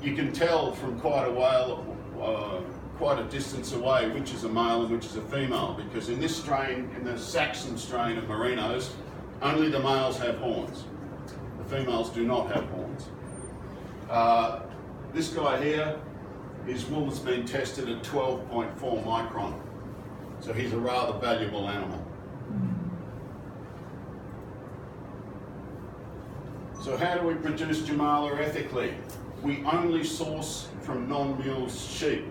you can tell from quite a distance away which is a male and which is a female, because in this strain, in the Saxon strain of Merinos, only the males have horns. The females do not have horns. This guy here, his wool has been tested at 12.4 micron, so he's a rather valuable animal. So how do we produce Jemala ethically? We only source from non-mulesed sheep.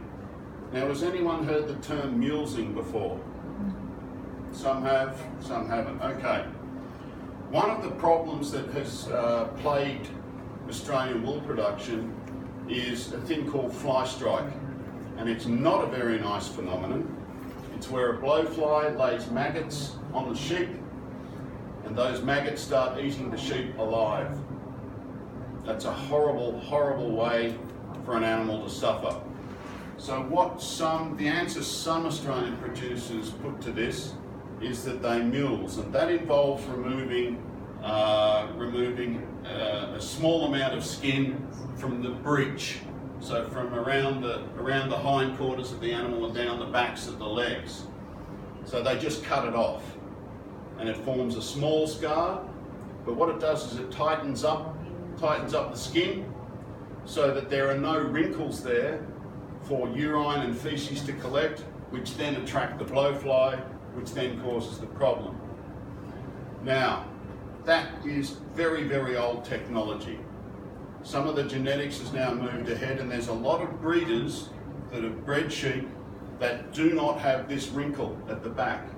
Now, has anyone heard the term mulesing before? Some have, some haven't. Okay. One of the problems that has plagued Australian wool production is a thing called fly strike. And it's not a very nice phenomenon. It's where a blowfly lays maggots on the sheep, and those maggots start eating the sheep alive. That's a horrible, horrible way for an animal to suffer. So the answer some Australian producers put to this is that they mules, and that involves removing a small amount of skin from the breech, so from around the hindquarters of the animal and down the backs of the legs. So they just cut it off, and it forms a small scar. But what it does is it tightens up the skin so that there are no wrinkles there for urine and feces to collect, which then attract the blowfly, which then causes the problem. Now, that is very, very old technology. Some of the genetics has now moved ahead, and there's a lot of breeders that have bred sheep that do not have this wrinkle at the back,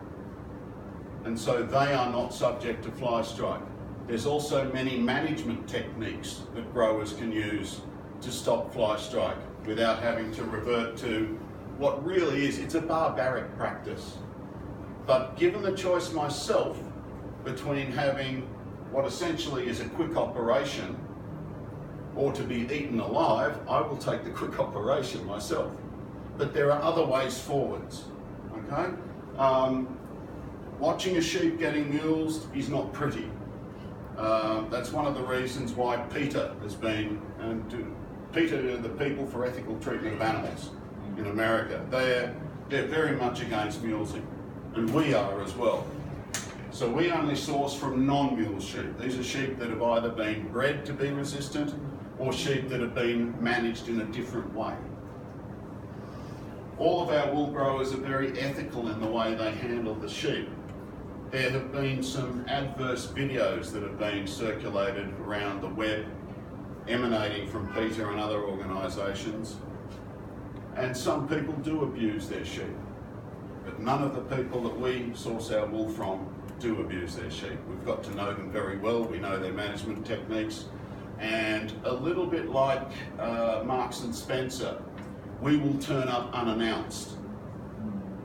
and so they are not subject to fly strike. There's also many management techniques that growers can use to stop fly strike without having to revert to what really is, it's a barbaric practice. But given the choice myself between having what essentially is a quick operation or to be eaten alive, I will take the quick operation myself. But there are other ways forwards, okay? Watching a sheep getting mulesed is not pretty. That's one of the reasons why PETA has been, PETA are the People for Ethical Treatment of Animals in America. They're very much against mulesing, and we are as well. So we only source from non-mulesed sheep. These are sheep that have either been bred to be resistant or sheep that have been managed in a different way. All of our wool growers are very ethical in the way they handle the sheep. There have been some adverse videos that have been circulated around the web emanating from PETA and other organisations, and some people do abuse their sheep, but none of the people that we source our wool from do abuse their sheep. We've got to know them very well, we know their management techniques, and a little bit like Marks and Spencer, we will turn up unannounced.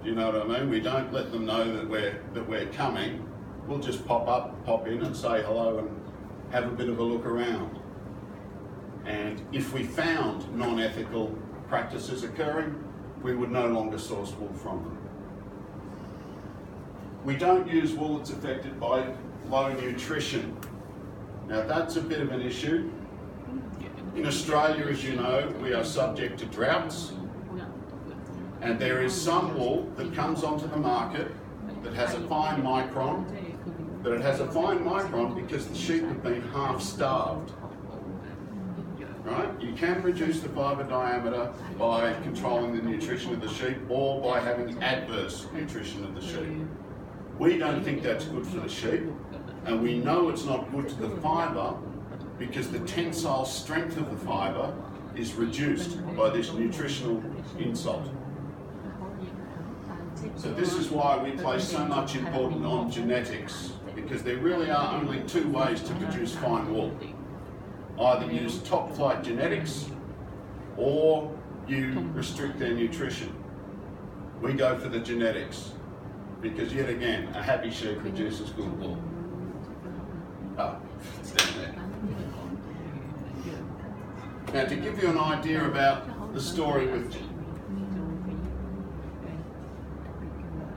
Do you know what I mean? We don't let them know that we're coming. We'll just pop in and say hello and have a bit of a look around. And if we found non-ethical practices occurring, we would no longer source wool from them. We don't use wool that's affected by low nutrition. Now that's a bit of an issue. In Australia, as you know, we are subject to droughts, and there is some wool that comes onto the market that has a fine micron, but it has a fine micron because the sheep have been half starved. Right? You can reduce the fibre diameter by controlling the nutrition of the sheep or by having adverse nutrition of the sheep. We don't think that's good for the sheep, and we know it's not good to the fibre because the tensile strength of the fibre is reduced by this nutritional insult. So this is why we place so much importance on genetics, because there really are only two ways to produce fine wool. Either use top flight genetics or you restrict their nutrition. We go for the genetics because, yet again, a happy sheep produces good wool. It's down there. Now, to give you an idea about the story with